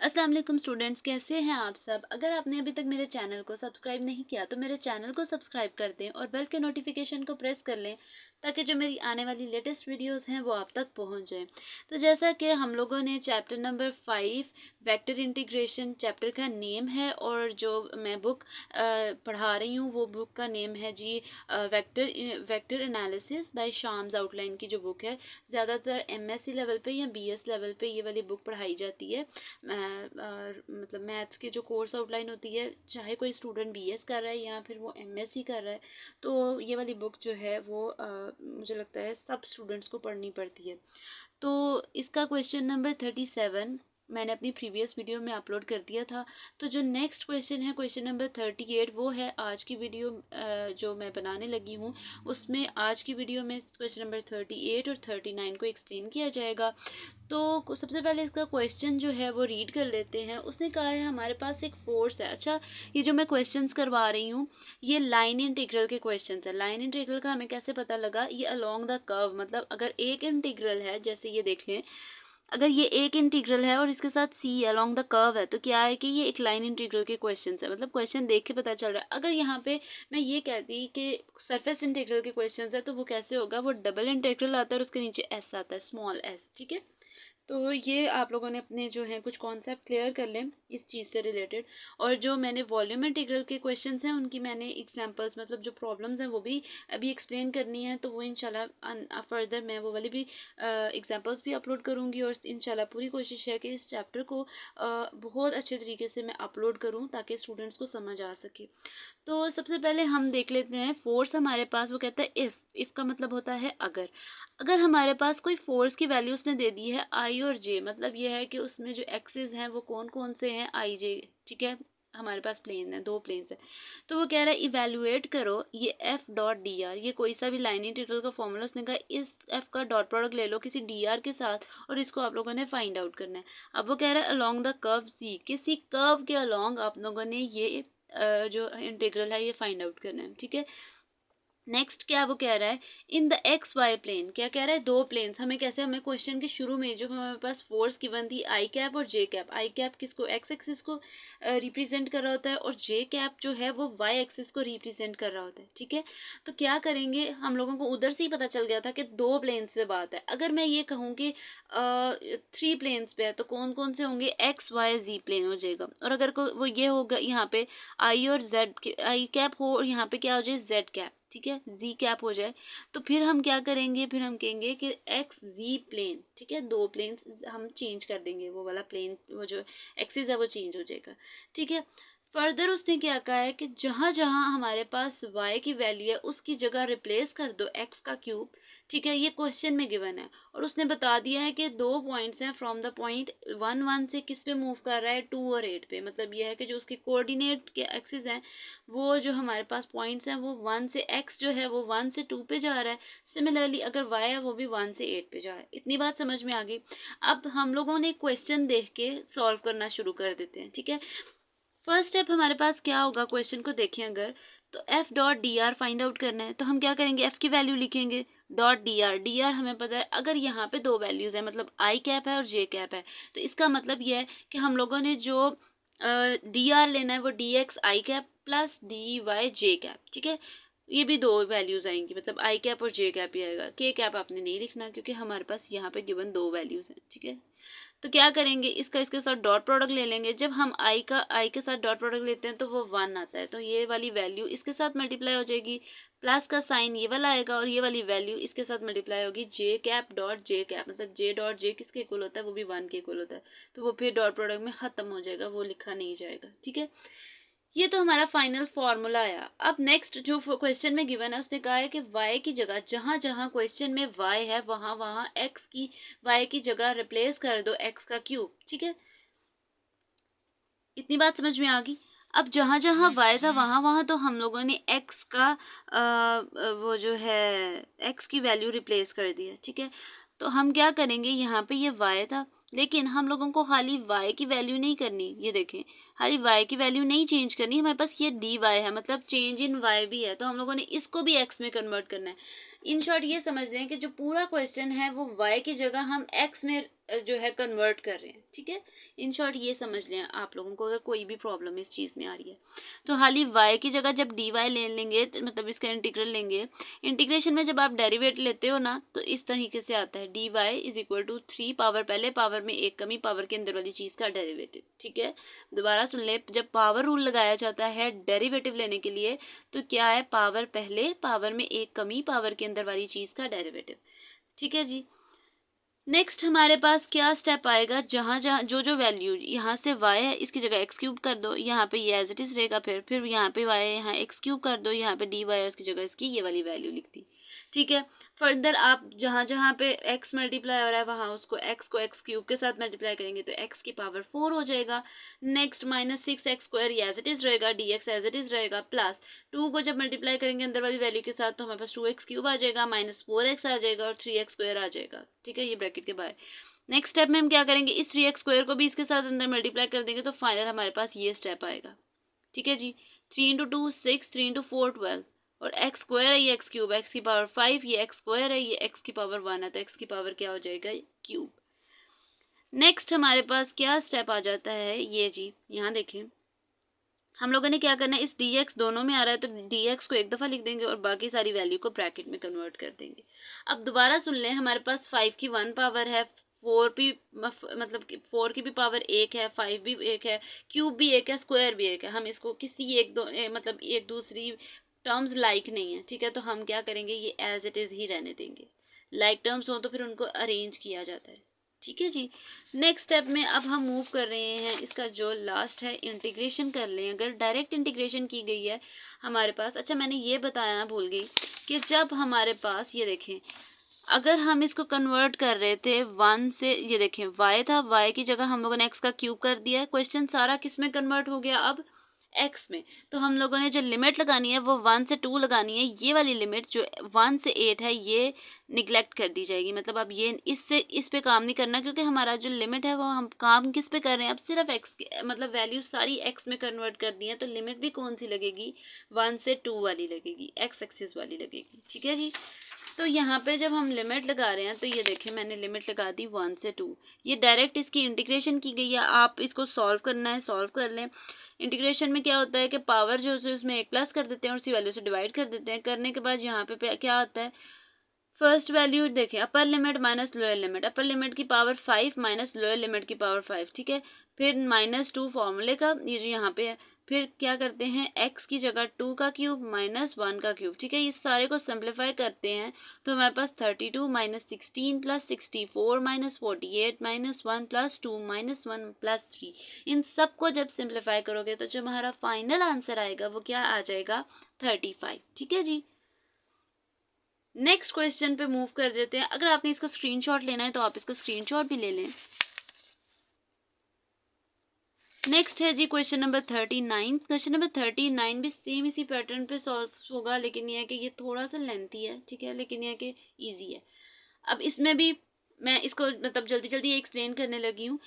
अस्सलाम वालेकुम स्टूडेंट्स, कैसे हैं आप सब। अगर आपने अभी तक मेरे चैनल को सब्सक्राइब नहीं किया तो मेरे चैनल को सब्सक्राइब कर दें और बेल के नोटिफिकेशन को प्रेस कर लें ताकि जो मेरी आने वाली लेटेस्ट वीडियोस हैं वो आप तक पहुंच जाएं। तो जैसा कि हम लोगों ने chapter number 5 vector integration chapter का नेम है और जो मैं बुक पढ़ा रही हूँ वो बुक का नेम है जी वेक्टर एनालिसिस बाय शाम्स आउटलाइन की जो बुक है। ज़्यादातर एमएससी लेवल पे या बीएस लेवल पे ये वाली बुक पढ़ाई जाती है। मतलब मैथ्स के जो कोर्स आउटलाइन होती है, चाहे कोई स्टूडेंट बीएस कर रहा है या फिर वो एमएससी कर रहा है, तो ये वाली बुक जो है वो मुझे लगता है सब स्टूडेंट्स को पढ़नी पड़ती है। तो इसका क्वेश्चन नंबर 37 मैंने अपनी प्रीवियस वीडियो में अपलोड कर दिया था। तो जो नेक्स्ट क्वेश्चन है क्वेश्चन नंबर 38 वो है आज की वीडियो जो मैं बनाने लगी हूँ उसमें आज की वीडियो में क्वेश्चन नंबर 38 और 39 को एक्सप्लेन किया जाएगा। तो सबसे पहले इसका क्वेश्चन जो है वो रीड कर लेते हैं। उसने कहा है हमारे पास एक फोर्स है। अच्छा, ये जो मैं क्वेश्चंस करवा रही हूँ ये लाइन इंटीग्रल के क्वेश्चंस है। लाइन इंटीग्रल का हमें कैसे पता लगा, ये अलोंग द कर्व, मतलब अगर एक इंटीग्रल है, जैसे ये देख लें, अगर ये एक इंटीग्रल है और इसके साथ सी अलोंग द कर्व है तो क्या है कि ये एक लाइन इंटीग्रल के क्वेश्चंस है। मतलब क्वेश्चन देख के पता चल रहा है। अगर यहाँ पे मैं ये कहती कि सरफेस इंटीग्रल के क्वेश्चंस है तो वो कैसे होगा, वो डबल इंटीग्रल आता है और उसके नीचे एस आता है, स्मॉल एस। ठीक है, तो ये आप लोगों ने अपने जो है कुछ कॉन्सेप्ट क्लियर कर लें इस चीज़ से रिलेटेड। और जो मैंने वॉल्यूम इंटीग्रल के क्वेश्चंस हैं उनकी मैंने एग्जांपल्स, मतलब जो प्रॉब्लम्स हैं वो भी अभी एक्सप्लेन करनी है। तो वो इंशाल्लाह फर्दर मैं वो वाली भी एग्जांपल्स भी अपलोड करूँगी और इंशाल्लाह पूरी कोशिश है कि इस चैप्टर को बहुत अच्छे तरीके से मैं अपलोड करूँ ताकि स्टूडेंट्स को समझ आ सके। तो सबसे पहले हम देख लेते हैं फोर्स हमारे पास, वो कहता है इफ़ का मतलब होता है अगर। अगर हमारे पास कोई फोर्स की वैल्यू उसने दे दी है आई और जे, मतलब ये है कि उसमें जो एक्सिस हैं वो कौन कौन से हैं, आई जे। ठीक है, हमारे पास प्लेन है, दो प्लेन्स है। तो वो कह रहा है इवेलुएट करो ये एफ डॉट डी आर, ये कोई सा भी लाइन इंटीग्रल का फॉर्मूला। उसने कहा इस एफ का डॉट प्रोडक्ट ले लो किसी डी आर के साथ और इसको आप लोगों ने फाइंड आउट करना है। अब वो कह रहा है अलोंग द कर्व सी, किसी कर्व के अलोंग आप लोगों ने ये जो इंटीग्रल है ये फाइंड आउट करना है। ठीक है, नेक्स्ट क्या वो कह रहा है in the X Y plane. क्या कह रहा है, दो प्लेन्स। हमें कैसे, हमें क्वेश्चन के शुरू में जो हमारे पास फोर्स गिवन थी आई कैप और जे कैप, आई कैप किसको, एक्स एक्सिस को रिप्रेजेंट कर रहा होता है और जे कैप जो है वो वाई एक्सिस को रिप्रेजेंट कर रहा होता है। ठीक है, तो क्या करेंगे, हम लोगों को उधर से ही पता चल गया था कि दो प्लेन्स पे बात है। अगर मैं ये कहूँ कि 3 प्लेन्स पे है तो कौन कौन से होंगे, एक्स वाई जी प्लेन हो जाएगा। और अगर वो ये होगा यहाँ पे आई और जेड, आई कैप हो और यहाँ पे क्या हो जाए जेड कैप, ठीक है, जी कैप हो जाए, तो फिर हम क्या करेंगे, फिर हम कहेंगे कि एक्स जी प्लेन। ठीक है, दो प्लेन हम चेंज कर देंगे, वो वाला प्लेन वो जो एक्सिस है वो चेंज हो जाएगा। ठीक है, फर्दर उसने क्या कहा है कि जहां जहां हमारे पास y की वैल्यू है उसकी जगह रिप्लेस कर दो x का क्यूब। ठीक है, ये क्वेश्चन में गिवन है और उसने बता दिया है कि दो पॉइंट्स हैं फ्रॉम द पॉइंट 1 1 से किस पे मूव कर रहा है, 2 और 8 पे। मतलब ये है कि जो उसके कोऑर्डिनेट के एक्सिस हैं वो जो हमारे पास पॉइंट्स हैं वो 1 से, x जो है वो 1 से 2 पे जा रहा है। सिमिलरली अगर y है वो भी 1 से 8 पे जा रहा है। इतनी बात समझ में आ गई। अब हम लोगों ने क्वेश्चन देख के सॉल्व करना शुरू कर देते हैं। ठीक है, फर्स्ट स्टेप हमारे पास क्या होगा, क्वेश्चन को देखें अगर, तो F dot D are find out करना है। तो हम क्या करेंगे, एफ की वैल्यू लिखेंगे, dot D are. D R हमें पता है, अगर यहाँ पे दो वैल्यूज है मतलब आई कैप है और जे कैप है, तो इसका मतलब ये है कि हम लोगों ने जो डी आर लेना है वो डी एक्स आई कैप प्लस डी वाई जे कैप। ठीक है, ये भी दो वैल्यूज आएंगी, मतलब आई कैप और जे कैप ही आएगा, के कैप आपने नहीं लिखना क्योंकि हमारे पास यहाँ पे गिवन दो वैल्यूज हैं। ठीक है, तो क्या करेंगे, इसका इसके साथ डॉट प्रोडक्ट ले लेंगे। जब हम आई के साथ डॉट प्रोडक्ट लेते हैं तो वो 1 आता है, तो ये वाली वैल्यू इसके साथ मल्टीप्लाई हो जाएगी, प्लस का साइन ये वाला आएगा और ये वाली वैल्यू इसके साथ मल्टीप्लाई होगी, जे कैप डॉट जे कैप, मतलब जे डॉट जे किसके इक्वल होता है, वो भी 1 के इक्वल होता है। तो वो फिर डॉट प्रोडक्ट में खत्म हो जाएगा, वो लिखा नहीं जाएगा। ठीक है, ये तो हमारा फाइनल फॉर्मूला आया। अब नेक्स्ट जो क्वेश्चन में गिवन है उसने कहा है कि y की जगह जहां जहां क्वेश्चन में y है वहां वहां y की जगह रिप्लेस कर दो x का क्यूब। ठीक है, इतनी बात समझ में आ गई। अब जहां जहां y था वहां वहां तो हम लोगों ने x का वो जो है x की वैल्यू रिप्लेस कर दी है। ठीक है, तो हम क्या करेंगे, यहाँ पे ये y था लेकिन हम लोगों को खाली y की वैल्यू नहीं करनी, ये देखें, खाली y की वैल्यू नहीं चेंज करनी, हमारे पास ये dy है, मतलब चेंज इन y भी है, तो हम लोगों ने इसको भी x में कन्वर्ट करना है। इन शॉर्ट ये समझ लें कि जो पूरा क्वेश्चन है वो y की जगह हम x में जो है कन्वर्ट कर रहे हैं। ठीक है, इन शॉर्ट ये समझ लें आप लोगों को, अगर कोई भी प्रॉब्लम इस चीज़ में आ रही है तो खाली y की जगह जब dy ले लेंगे मतलब इसका इंटीग्रल लेंगे, इंटीग्रेशन में जब आप डेरिवेटिव लेते हो ना तो इस तरीके से आता है dy is equal to 3 power, पहले पावर में एक कमी, पावर के अंदर वाली चीज़ का डेरिवेटिव। ठीक है, दोबारा सुन ले, जब पावर रूल लगाया जाता है डेरिवेटिव लेने के लिए तो क्या है, पावर पहले, पावर में एक कमी, पावर के अंदर वाली चीज़ का डेरिवेटिव। ठीक है जी, नेक्स्ट हमारे पास क्या स्टेप आएगा, जहाँ जहाँ जो वैल्यू यहाँ से y है इसकी जगह एक्स क्यूब कर दो, यहाँ पे ये एज इट इज रहेगा, फिर यहाँ पे y है, यहाँ एक्स क्यूब कर दो, यहाँ पे dy है उसकी जगह इसकी ये वाली वैल्यू लिख दी। ठीक है, फर्दर आप जहाँ जहाँ पे x मल्टीप्लाई हो रहा है वहाँ उसको x को एक्स क्यूब के साथ मल्टीप्लाई करेंगे तो x की पावर 4 हो जाएगा। नेक्स्ट -6x² ये एज इट इज रहेगा, dx एज इट इज रहेगा, प्लस 2 को जब मल्टीप्लाई करेंगे अंदर वाली वैल्यू के साथ तो हमारे पास 2x³ आ जाएगा, -4x आ जाएगा और 3x² आ जाएगा। ठीक है, ये ब्रैकेट के बाहर। नेक्स्ट स्टेप में हम क्या करेंगे, इस 3x² को भी इसके साथ अंदर मल्टीप्लाई कर देंगे तो फाइनल हमारे पास ये स्टेप आएगा। ठीक है जी, 3 × 2 6, 3 × 4 12 और x² है ये x³ x की पावर 5, ये x² है ये x की पावर 1 है तो x की पावर क्या हो जाएगा, क्यूब। नेक्स्ट हमारे पास क्या स्टेप आ जाता है, ये जी यहाँ देखें हम लोगों ने क्या करना है, इस dx दोनों में आ रहा है तो dx को एक दफ़ा लिख देंगे और बाकी सारी वैल्यू को ब्रैकेट में कन्वर्ट कर देंगे। अब दोबारा सुन लें, हमारे पास 5 की 1 पावर है, 4 भी मतलब 4 की भी पावर 1 है, 5 भी 1 है, क्यूब भी 1 है, स्क्वायर भी 1 है। हम इसको किसी मतलब एक दूसरी टर्म्स लाइक नहीं है। ठीक है, तो हम क्या करेंगे, ये एज इट इज़ ही रहने देंगे। लाइक टर्म्स हो तो फिर उनको अरेंज किया जाता है। ठीक है जी, नेक्स्ट स्टेप में अब हम मूव कर रहे हैं, इसका जो लास्ट है इंटीग्रेशन कर लें। अगर डायरेक्ट इंटीग्रेशन की गई है हमारे पास, अच्छा मैंने ये बताना भूल गई कि जब हमारे पास ये देखें अगर हम इसको कन्वर्ट कर रहे थे 1 से, ये देखें y था, y की जगह हम लोगों ने x का क्यूब कर दिया, क्वेश्चन सारा किस में कन्वर्ट हो गया, अब x में। तो हम लोगों ने जो लिमिट लगानी है वो 1 से 2 लगानी है, ये वाली लिमिट जो 1 से 8 है ये निगलेक्ट कर दी जाएगी। मतलब अब ये इस पे काम नहीं करना क्योंकि हमारा जो लिमिट है वो हम काम किस पे कर रहे हैं, अब सिर्फ x मतलब वैल्यू सारी x में कन्वर्ट कर दी है तो लिमिट भी कौन सी लगेगी, 1 से 2 वाली लगेगी, x एक्सिस वाली लगेगी। ठीक है जी, तो यहाँ पे जब हम लिमिट लगा रहे हैं तो ये देखें मैंने लिमिट लगा दी 1 से 2, ये डायरेक्ट इसकी इंटीग्रेशन की गई है। आप इसको सॉल्व करना है, सॉल्व कर लें। इंटीग्रेशन में क्या होता है कि पावर जो है उसमें एक प्लस कर देते हैं और उसी वैल्यू से डिवाइड कर देते हैं। करने के बाद यहाँ पे क्या आता है, फर्स्ट वैल्यू देखें upper limit minus lower limit, upper limit की पावर 5 माइनस लोअर लिमिट की पावर 5। ठीक है, फिर -2 फॉर्मूले का ये जो यहाँ पे है, फिर क्या करते हैं x की जगह 2 का क्यूब माइनस 1 का क्यूब। ठीक है, इस सारे को सिंप्लीफाई करते हैं तो हमारे पास 32 minus 16 plus 64 minus 48 minus 1 plus 2 minus 1 plus 3, इन सब को जब सिंप्लीफाई करोगे तो जो हमारा फाइनल आंसर आएगा वो क्या आ जाएगा, 35। ठीक है जी, नेक्स्ट क्वेश्चन पे मूव कर देते हैं। अगर आपने इसका स्क्रीनशॉट लेना है तो आप इसका स्क्रीनशॉट भी ले लें। नेक्स्ट है जी क्वेश्चन नंबर 39। क्वेश्चन नंबर 39 भी सेम इसी पैटर्न पे सॉल्व होगा, लेकिन यह है कि ये थोड़ा सा लेंथी है। ठीक है, लेकिन यह है कि ईजी है। अब इसमें भी मैं इसको मतलब जल्दी जल्दी एक्सप्लेन करने लगी हूँ।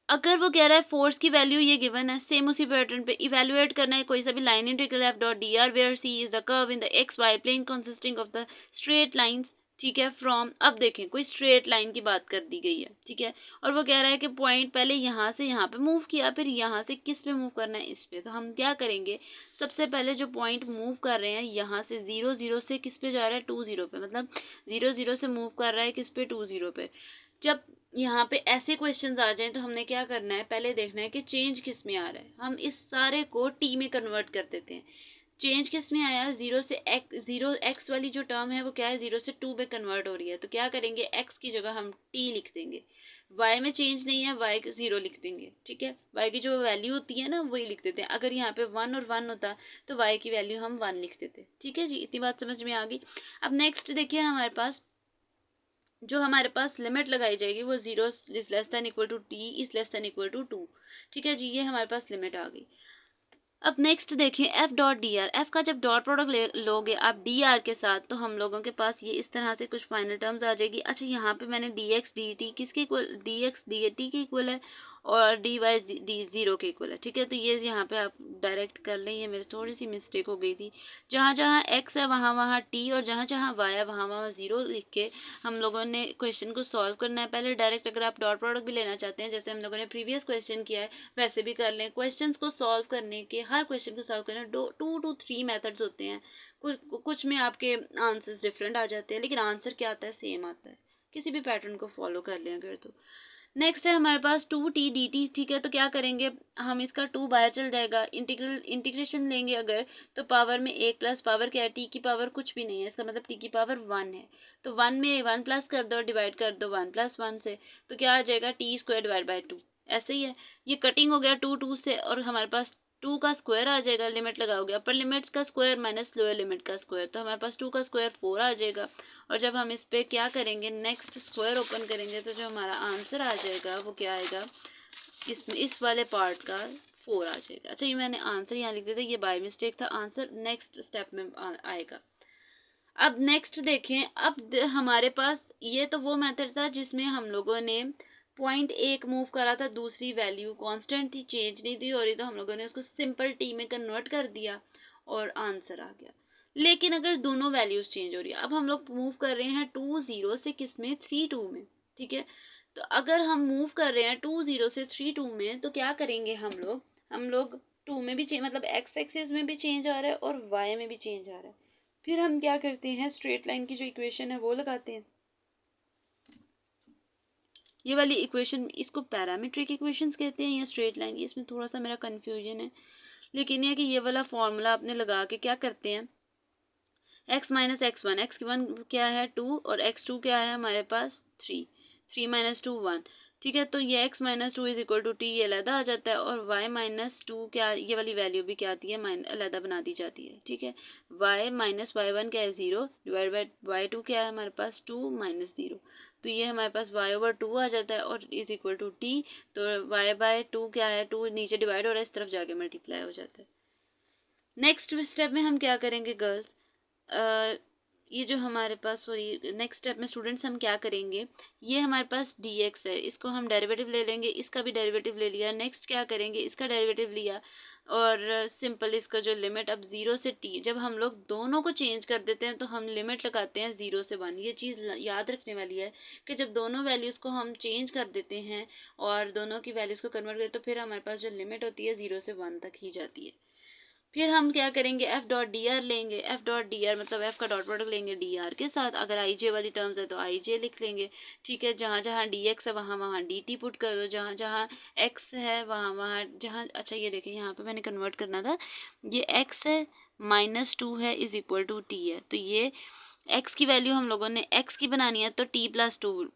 अगर वो कह रहा है फोर्स की वैल्यू ये गिवन है, सेम उसी पैटर्न पे इवेलुएट करना है कोई सा भी line integral F dot D R where C is the curve in the X Y plane consisting of the straight lines. ठीक है, फ्रॉम, अब देखें कोई स्ट्रेट लाइन की बात कर दी गई है। ठीक है, और वो कह रहा है कि पॉइंट पहले यहाँ से यहाँ पे मूव किया, फिर यहाँ से किस पे मूव करना है, इस पे। तो हम क्या करेंगे, सबसे पहले जो पॉइंट मूव कर रहे हैं यहाँ से 0 0 से किस पे जा रहा है, 2 0 पे, मतलब 0 0 से मूव कर रहा है किस पे, 2 0 पे। जब यहाँ पे ऐसे क्वेश्चंस आ जाएं तो हमने क्या करना है, पहले देखना है कि चेंज किस में आ रहा है। हम इस सारे को टी में कन्वर्ट कर देते हैं। चेंज किस में आया, 0 से एक्स वाली जो टर्म है वो क्या है, 0 से 2 में कन्वर्ट हो रही है। तो क्या करेंगे, x की जगह हम t लिख देंगे। y में चेंज नहीं है, y 0 लिख देंगे। ठीक है, y की जो वैल्यू होती है ना वही लिख देते हैं। अगर यहाँ पे 1 और 1 होता तो y की वैल्यू हम 1 लिख देते। ठीक है जी, इतनी बात समझ में आ गई। अब नेक्स्ट देखिए, हमारे पास जो हमारे पास लिमिट लगाई जाएगी वो 0 is less than equal to t is less than equal to 2। ठीक है जी, ये हमारे पास लिमिट आ गई। अब नेक्स्ट देखिए F dot D are, F का जब डॉट प्रोडक्ट लोगे आप डी आर के साथ तो हम लोगों के पास ये इस तरह से कुछ फाइनल टर्म्स आ जाएगी। अच्छा, यहाँ पे मैंने डी एक्स डी टी किसके equal, D x D T के इक्वल है और dy डी 0 के इक्वल है, ठीक है। तो ये यहाँ पे आप डायरेक्ट कर लें, ये मेरी थोड़ी सी मिस्टेक हो गई थी। जहाँ जहाँ x है वहाँ वहाँ t और जहाँ जहाँ y है वहाँ वहाँ 0 लिख के हम लोगों ने क्वेश्चन को सॉल्व करना है। पहले डायरेक्ट अगर आप डॉट प्रोडक्ट भी लेना चाहते हैं जैसे हम लोगों ने प्रीवियस क्वेश्चन किया है वैसे भी कर लें। क्वेश्चंस को सॉल्व करने के, हर क्वेश्चन को सॉल्व करने 2 to 3 मेथड्स होते हैं। कुछ में आपके आंसर्स डिफरेंट आ जाते हैं लेकिन आंसर क्या आता है, सेम आता है। किसी भी पैटर्न को फॉलो कर लें अगर तो। नेक्स्ट है हमारे पास 2t dt, ठीक है। तो क्या करेंगे हम, इसका 2 बाहर चल जाएगा, इंटीग्रेशन लेंगे अगर तो पावर में 1 प्लस पावर क्या है, t की पावर कुछ भी नहीं है, इसका मतलब t की पावर 1 है। तो 1 में 1 प्लस कर दो, डिवाइड कर दो 1 + 1 से, तो क्या आ जाएगा t² डिवाइड बाई 2। ऐसे ही है, ये कटिंग हो गया 2 से और हमारे पास 2 का स्क्वायर आ जाएगा, लिमिट लगाओगे अपर लिमिट का स्क्वायर माइनस लोअर लिमिट का स्क्वायर, तो हमारे पास 2 का स्क्वायर 4 आ जाएगा। और जब हम इस पे क्या करेंगे, नेक्स्ट स्क्वायर ओपन करेंगे तो जो हमारा आंसर आ जाएगा वो क्या आएगा, इस वाले पार्ट का 4 आ जाएगा। अच्छा, ये मैंने आंसर यहाँ लिख दिया था, ये बाय मिस्टेक था, आंसर नेक्स्ट स्टेप में आएगा। अब नेक्स्ट देखें, अब हमारे पास ये तो वो मेथड था जिसमें हम लोगों ने पॉइंट 1 मूव करा था, दूसरी वैल्यू कांस्टेंट थी, चेंज नहीं थी हो रही, तो हम लोगों ने उसको सिंपल टी में कन्वर्ट कर दिया और आंसर आ गया। लेकिन अगर दोनों वैल्यूज चेंज हो रही है, अब हम लोग मूव कर रहे हैं 2 0 से किस में, 3 2 में, ठीक है। तो अगर हम मूव कर रहे हैं 2 0 से 3 2 में तो क्या करेंगे हम लोग 2 में भी चेंज, मतलब एक्स एक्सिस में भी चेंज आ रहा है और वाई में भी चेंज आ रहा है। फिर हम क्या करते हैं, स्ट्रेट लाइन की जो इक्वेशन है वो लगाते हैं, ये वाली इक्वेशन, इसको पैरामीट्रिक इक्वेशंस कहते हैं या स्ट्रेट लाइन, इसमें थोड़ा सा मेरा कंफ्यूजन है। लेकिन ये कि ये वाला फॉर्मूला आपने लगा के क्या करते हैं, x माइनस x1, x1 क्या है 2 और x2 क्या है हमारे पास 3, 3 माइनस 2 1, ठीक है। तो ये x minus 2 is equal to T, ये अलहदा आ जाता है और y माइनस 2 क्या, ये वाली वैल्यू भी क्या आती है, अलहदा बना दी जाती है, ठीक है। y माइनस y1 क्या है 0 डिवाइड बाई y2 क्या है हमारे पास 2 माइनस 0, तो ये हमारे पास y/2 आ जाता है और इज इक्वल टू t, तो y/2 क्या है 2 नीचे डिवाइड हो रहा है, इस तरफ जाके मल्टीप्लाई हो जाता है। नेक्स्ट स्टेप में हम क्या करेंगे गर्ल्स, ये जो हमारे पास, सॉरी नेक्स्ट स्टेप में स्टूडेंट्स हम क्या करेंगे, ये हमारे पास dx है, इसको हम डेरिवेटिव ले लेंगे, इसका भी डेरिवेटिव ले लिया। नेक्स्ट क्या करेंगे, इसका डेरिवेटिव लिया और सिंपल इसका जो लिमिट, अब 0 से t, जब हम लोग दोनों को चेंज कर देते हैं तो हम लिमिट लगाते हैं 0 से 1। ये चीज़ याद रखने वाली है कि जब दोनों वैल्यूज़ को हम चेंज कर देते हैं और दोनों की वैल्यूज़ को कन्वर्ट करते हैं तो फिर हमारे पास जो लिमिट होती है 0 से 1 तक ही जाती है। फिर हम क्या करेंगे, एफ डॉट डी आर लेंगे, एफ डॉट डी आर मतलब एफ का डॉट प्रोडक्ट लेंगे डी आर के साथ, अगर आई जे वाली टर्म्स है तो आई जे लिख लेंगे, ठीक है। जहाँ जहाँ डी एक्स है वहाँ वहाँ डी टी पुट कर दो, जहाँ जहाँ एक्स है वहाँ वहाँ जहाँ, अच्छा ये देखिए यहाँ पे मैंने कन्वर्ट करना था, ये एक्स है -2 है इज इक्वल टू टी है, तो ये एक्स की वैल्यू हम लोगों ने एक्स की बनानी है तो t+2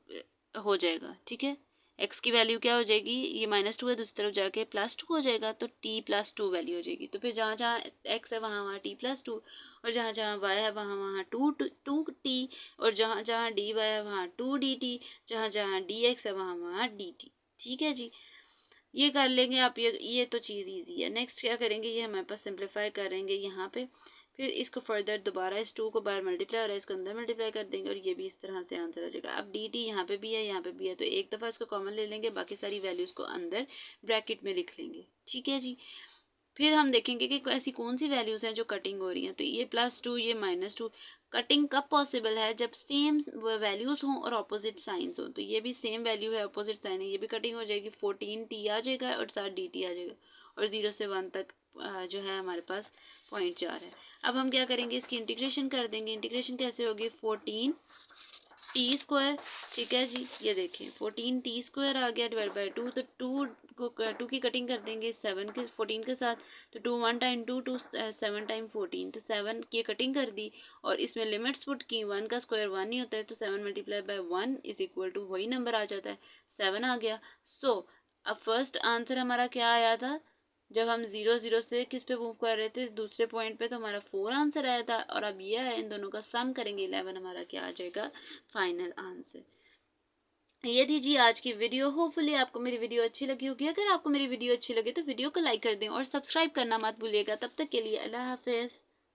हो जाएगा, ठीक है। x की वैल्यू क्या हो जाएगी, ये -2 है, दूसरी तरफ जाके +2 हो जाएगा तो t+2 वैल्यू हो जाएगी। तो फिर जहाँ जहाँ x है वहाँ वहाँ t+2 और जहाँ जहाँ y है वहाँ वहाँ 2t और जहाँ जहाँ dy है वहाँ 2dt, जहाँ जहाँ dx है वहाँ वहाँ dt, ठीक है जी। ये कर लेंगे आप, ये तो चीज़ ईजी है। नेक्स्ट क्या करेंगे, ये हमारे पास सिंप्लीफाई करेंगे यहाँ पे, फिर इसको फर्दर दोबारा इस 2 को बाहर मल्टीप्लाई और इसको अंदर मल्टीप्लाई कर देंगे और ये भी इस तरह से आंसर आ जाएगा। अब डी टी यहाँ पे भी है यहाँ पे भी है, तो एक दफ़ा इसको कॉमन ले लेंगे, बाकी सारी वैल्यूज़ को अंदर ब्रैकेट में लिख लेंगे, ठीक है जी। फिर हम देखेंगे कि ऐसी कौन सी वैल्यूज़ हैं जो कटिंग हो रही हैं, तो ये +2 ये -2, कटिंग कब पॉसिबल है, जब सेम वैल्यूज़ हों और ऑपोजिट साइंस हों। तो ये भी सेम वैल्यू है, ऑपोजिट साइन है, ये भी कटिंग हो जाएगी, 14t आ जाएगा और साथ dt आ जाएगा और 0 से 1 तक जो है हमारे पास पॉइंट जा रहा है। अब हम क्या करेंगे, इसकी इंटीग्रेशन कर देंगे। इंटीग्रेशन कैसे होगी, 14t², ठीक है जी। ये देखिए 14t² आ गया डिवाइड बाई 2, तो 2 की कटिंग कर देंगे 14 के साथ, तो 2 1 टाइम 2 2 7 टाइम 14, तो 7 की कटिंग कर दी और इसमें लिमिट्स पुट की, 1 का स्क्वायर 1 ही होता है, तो 7 multiply by 1 is equal to वही नंबर आ जाता है, 7 आ गया। सो अब फर्स्ट आंसर हमारा क्या आया था, जब हम 0 0 से किस पे मूव कर रहे थे, दूसरे पॉइंट पे, तो हमारा 4 आंसर आया था और अब ये है, इन दोनों का सम करेंगे 11, हमारा क्या आ जाएगा, फाइनल आंसर। ये थी जी आज की वीडियो। होपफुली आपको मेरी वीडियो अच्छी लगी होगी। अगर आपको मेरी वीडियो अच्छी लगे तो वीडियो को लाइक कर दें और सब्सक्राइब करना मत भूलिएगा। तब तक के लिए अल्लाह हाफिज़।